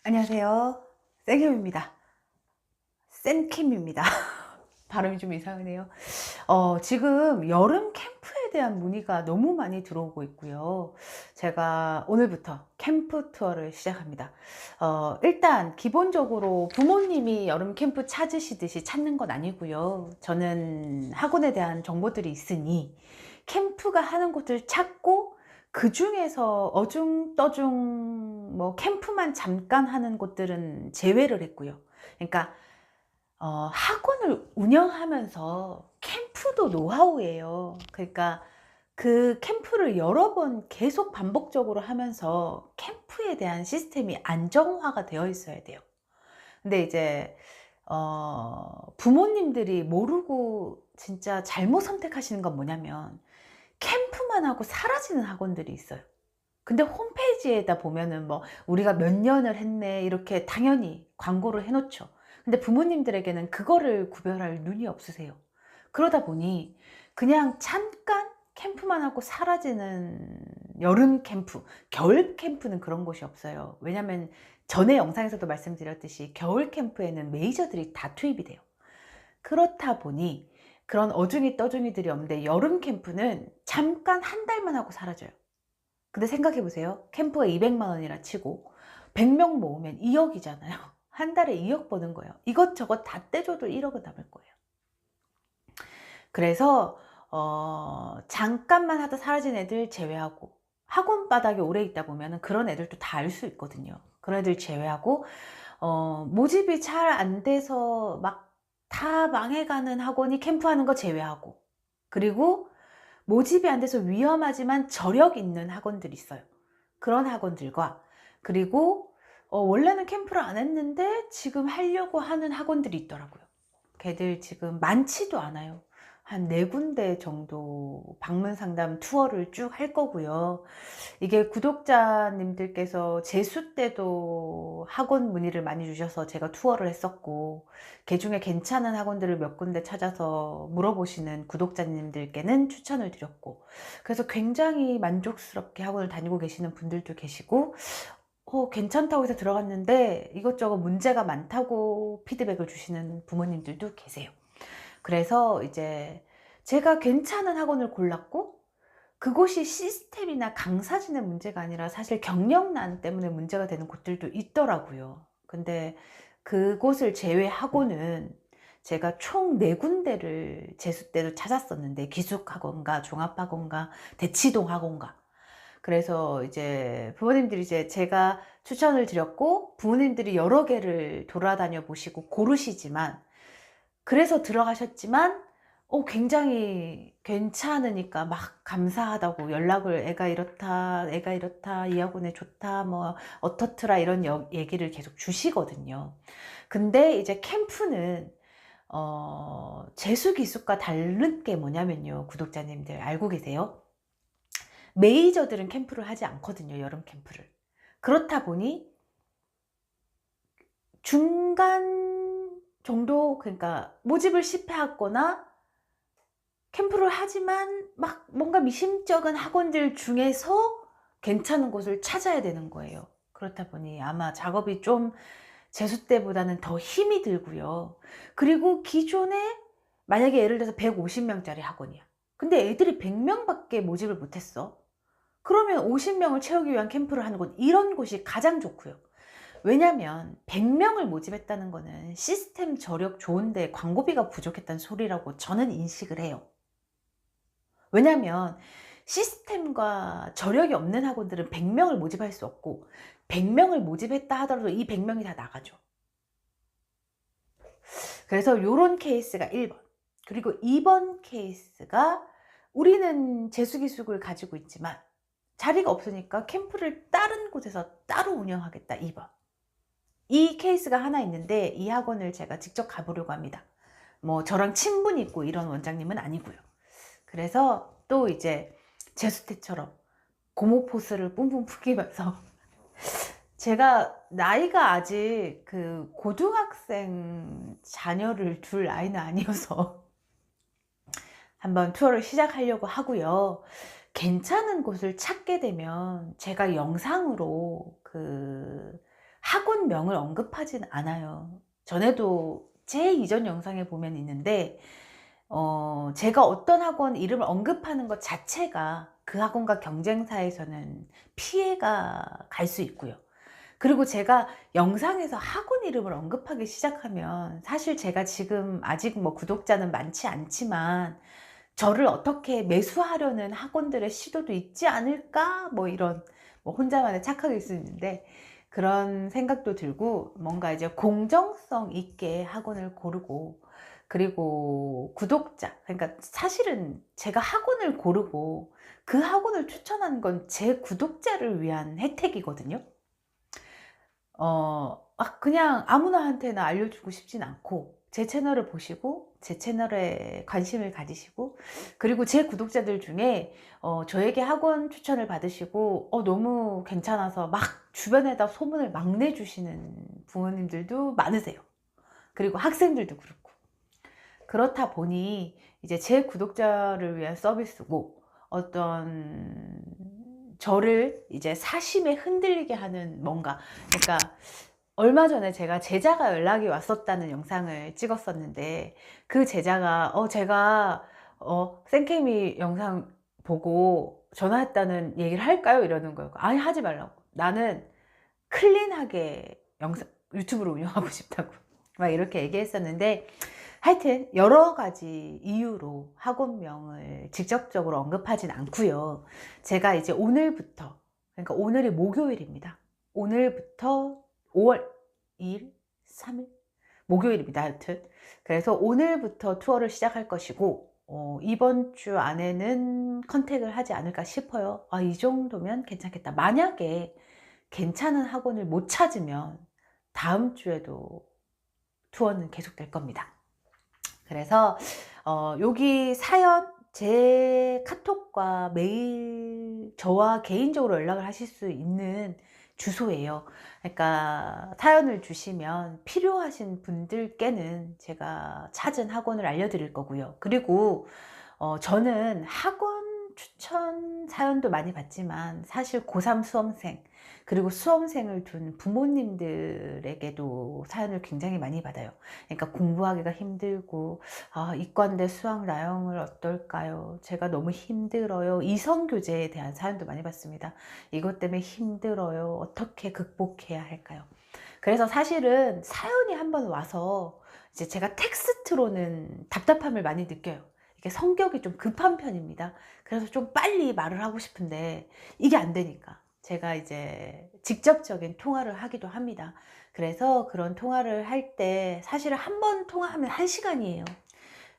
안녕하세요. 생캠입니다. 센캠입니다. 발음이 좀 이상하네요. 지금 여름 캠프에 대한 문의가 너무 많이 들어오고 있고요. 제가 오늘부터 캠프 투어를 시작합니다. 일단 기본적으로 부모님이 여름 캠프 찾으시듯이 찾는 건 아니고요. 저는 학원에 대한 정보들이 있으니 캠프가 하는 곳을 찾고 그 중에서 어중떠중 뭐 캠프만 잠깐 하는 곳들은 제외를 했고요. 그러니까 학원을 운영하면서 캠프도 노하우예요. 그러니까 그 캠프를 여러 번 계속 반복적으로 하면서 캠프에 대한 시스템이 안정화가 되어 있어야 돼요. 근데 이제 부모님들이 모르고 진짜 잘못 선택하시는 건 뭐냐면 캠프만 하고 사라지는 학원들이 있어요. 근데 홈페이지에다 보면은 뭐 "우리가 몇 년을 했네." 이렇게 당연히 광고를 해 놓죠. 근데 부모님들에게는 그거를 구별할 눈이 없으세요. 그러다 보니 그냥 잠깐 캠프만 하고 사라지는 여름 캠프, 겨울 캠프는 그런 곳이 없어요. 왜냐면 전에 영상에서도 말씀드렸듯이 겨울 캠프에는 메이저들이 다 투입이 돼요. 그렇다 보니 그런 어중이 떠중이들이 없는데 여름 캠프는 잠깐 한 달만 하고 사라져요. 근데 생각해 보세요. 캠프가 200만 원이라 치고 100명 모으면 2억 이잖아요. 한 달에 2억 버는 거예요. 이것저것 다 떼줘도 1억은 남을 거예요. 그래서 잠깐만 하다 사라진 애들 제외하고 학원 바닥에 오래 있다 보면은 그런 애들도 다 알 수 있거든요. 그런 애들 제외하고 모집이 잘 안 돼서 막 다 망해가는 학원이 캠프하는 거 제외하고, 그리고 모집이 안 돼서 위험하지만 저력 있는 학원들이 있어요. 그런 학원들과, 그리고 원래는 캠프를 안 했는데 지금 하려고 하는 학원들이 있더라고요. 걔들 지금 많지도 않아요. 한 4군데 정도 방문 상담 투어를 쭉 할 거고요. 이게 구독자님들께서 재수 때도 학원 문의를 많이 주셔서 제가 투어를 했었고, 그중에 괜찮은 학원들을 몇 군데 찾아서 물어보시는 구독자님들께는 추천을 드렸고, 그래서 굉장히 만족스럽게 학원을 다니고 계시는 분들도 계시고, 괜찮다고 해서 들어갔는데 이것저것 문제가 많다고 피드백을 주시는 부모님들도 계세요. 그래서 이제 제가 괜찮은 학원을 골랐고, 그곳이 시스템이나 강사진의 문제가 아니라 사실 경력난 때문에 문제가 되는 곳들도 있더라고요. 근데 그곳을 제외하고는 제가 총 4군데를 재수 때도 찾았었는데, 기숙학원가, 종합학원가, 대치동학원가. 그래서 이제 부모님들이, 이제 제가 추천을 드렸고 부모님들이 여러 개를 돌아다녀 보시고 고르시지만, 그래서 들어가셨지만 굉장히 괜찮으니까 막 감사하다고 연락을, "애가 이렇다, 애가 이렇다, 이 학원에 좋다, 뭐 어떻더라." 이런 얘기를 계속 주시거든요. 근데 이제 캠프는 재수 기숙과 다른 게 뭐냐면요. 구독자님들 알고 계세요? 메이저들은 캠프를 하지 않거든요, 여름 캠프를. 그렇다 보니 중간 정도, 그러니까 모집을 실패하거나 캠프를 하지만 막 뭔가 미심쩍은 학원들 중에서 괜찮은 곳을 찾아야 되는 거예요. 그렇다 보니 아마 작업이 좀 재수 때보다는 더 힘이 들고요. 그리고 기존에 만약에 예를 들어서 150명짜리 학원이야. 근데 애들이 100명 밖에 모집을 못 했어. 그러면 50명을 채우기 위한 캠프를 하는 곳, 이런 곳이 가장 좋고요. 왜냐면 100명을 모집했다는 거는 시스템 저력 좋은데 광고비가 부족했다는 소리라고 저는 인식을 해요. 왜냐면 시스템과 저력이 없는 학원들은 100명을 모집할 수 없고, 100명을 모집했다 하더라도 이 100명이 다 나가죠. 그래서 요런 케이스가 1번. 그리고 2번 케이스가, 우리는 재수기숙을 가지고 있지만 자리가 없으니까 캠프를 다른 곳에서 따로 운영하겠다, 2번. 이 케이스가 하나 있는데 이 학원을 제가 직접 가보려고 합니다. 뭐 저랑 친분이 있고 이런 원장님은 아니고요. 그래서 또 이제 재수 때처럼 고무 포스를 뿜뿜 풍기면서 제가 나이가 아직 그 고등학생 자녀를 둘 아이는 아니어서 한번 투어를 시작하려고 하고요. 괜찮은 곳을 찾게 되면 제가 영상으로 그 학원명을 언급하진 않아요. 전에도 제 이전 영상에 보면 있는데 제가 어떤 학원 이름을 언급하는 것 자체가 그 학원과 경쟁사에서는 피해가 갈 수 있고요. 그리고 제가 영상에서 학원 이름을 언급하기 시작하면 사실 제가 지금 아직 뭐 구독자는 많지 않지만 저를 어떻게 매수하려는 학원들의 시도도 있지 않을까? 뭐 이런 뭐 혼자만의 착각일 수 있는데 그런 생각도 들고 뭔가 이제 공정성 있게 학원을 고르고 그리고 구독자 그러니까 사실은 제가 학원을 고르고 그 학원을 추천하는 건 제 구독자를 위한 혜택이거든요. 그냥 아무나한테나 알려주고 싶진 않고 제 채널을 보시고 제 채널에 관심을 가지시고 그리고 제 구독자들 중에 저에게 학원 추천을 받으시고 너무 괜찮아서 막 주변에다 소문을 막 내주시는 부모님들도 많으세요. 그리고 학생들도 그렇고. 그렇다 보니 이제 제 구독자를 위한 서비스고 어떤 저를 이제 사심에 흔들리게 하는 뭔가 그러니까 얼마 전에 제가 제자가 연락이 왔었다는 영상을 찍었었는데 그 제자가 제가 생케미 영상 보고 전화했다는 얘기를 할까요? 이러는 거예요. 아니 하지 말라고. 나는 클린하게 영상 유튜브를 운영하고 싶다고 막 이렇게 얘기했었는데 하여튼 여러 가지 이유로 학원명을 직접적으로 언급하진 않고요. 제가 이제 오늘부터 그러니까 오늘이 목요일입니다. 오늘부터 5월 2일, 3일 목요일입니다. 하여튼 그래서 오늘부터 투어를 시작할 것이고 이번 주 안에는 컨택을 하지 않을까 싶어요. 이 정도면 괜찮겠다. 만약에 괜찮은 학원을 못 찾으면 다음 주에도 투어는 계속될 겁니다. 그래서 여기 사연 제 카톡과 메일 저와 개인적으로 연락을 하실 수 있는 주소예요. 그러니까 사연을 주시면 필요하신 분들께는 제가 찾은 학원을 알려드릴 거고요. 그리고 저는 학원 추천 사연도 많이 받지만 사실 고3 수험생 그리고 수험생을 둔 부모님들에게도 사연을 굉장히 많이 받아요. 그러니까 공부하기가 힘들고 이과인데 수학 나영을 어떨까요? 제가 너무 힘들어요. 이성교제에 대한 사연도 많이 받습니다. 이것 때문에 힘들어요. 어떻게 극복해야 할까요? 그래서 사실은 사연이 한번 와서 이제 제가 텍스트로는 답답함을 많이 느껴요. 이게 성격이 좀 급한 편입니다. 그래서 좀 빨리 말을 하고 싶은데 이게 안 되니까 제가 이제 직접적인 통화를 하기도 합니다. 그래서 그런 통화를 할 때 사실은 한 번 통화하면 1시간이에요.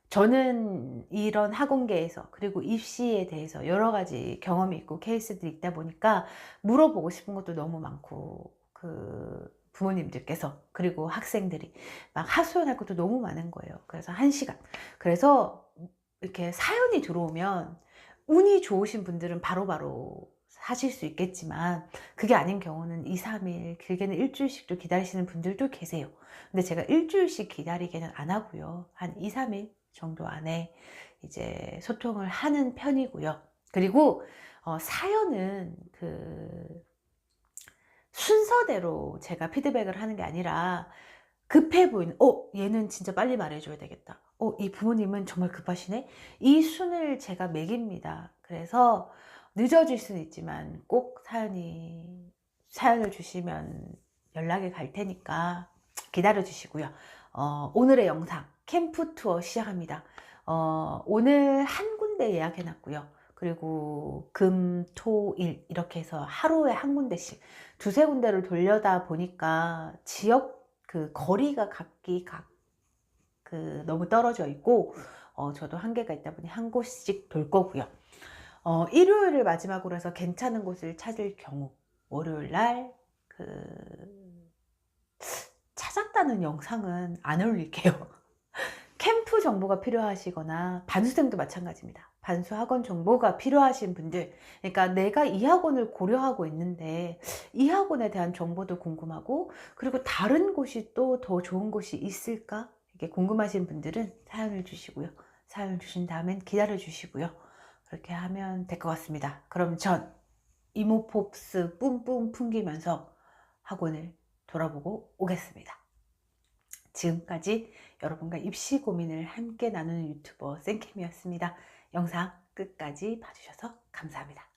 저는 이런 학원계에서 그리고 입시에 대해서 여러 가지 경험이 있고 케이스들이 있다 보니까 물어보고 싶은 것도 너무 많고 그 부모님들께서 그리고 학생들이 막 하소연할 것도 너무 많은 거예요. 그래서 1시간 그래서 이렇게 사연이 들어오면 운이 좋으신 분들은 바로바로 하실 수 있겠지만 그게 아닌 경우는 2, 3일 길게는 일주일씩도 기다리시는 분들도 계세요. 근데 제가 일주일씩 기다리게는 안 하고요. 한 2, 3일 정도 안에 이제 소통을 하는 편이고요. 그리고 사연은 그 순서대로 제가 피드백을 하는 게 아니라 급해 보이는 얘는 진짜 빨리 말해줘야 되겠다. 이 부모님은 정말 급하시네. 이 순을 제가 매깁니다. 그래서 늦어질 수는 있지만 꼭 사연을 주시면 연락이 갈 테니까 기다려 주시고요. 오늘의 영상 캠프 투어 시작합니다. 오늘 한 군데 예약해 놨고요. 그리고 금, 토, 일 이렇게 해서 하루에 한 군데씩 두세 군데를 돌려다 보니까 지역 그 거리가 너무 떨어져 있고 저도 한계가 있다 보니 한 곳씩 돌 거고요. 일요일을 마지막으로 해서 괜찮은 곳을 찾을 경우 월요일 날 찾았다는 영상은 안 올릴게요. 캠프 정보가 필요하시거나 반수생도 마찬가지입니다. 반수 학원 정보가 필요하신 분들 그러니까 내가 이 학원을 고려하고 있는데 이 학원에 대한 정보도 궁금하고 그리고 다른 곳이 또 더 좋은 곳이 있을까 이게 궁금하신 분들은 사연을 주시고요. 사연을 주신 다음엔 기다려 주시고요. 그렇게 하면 될 것 같습니다. 그럼 전 이모폭스 뿜뿜 풍기면서 학원을 돌아보고 오겠습니다. 지금까지 여러분과 입시 고민을 함께 나누는 유튜버 쌤캠이었습니다. 영상 끝까지 봐주셔서 감사합니다.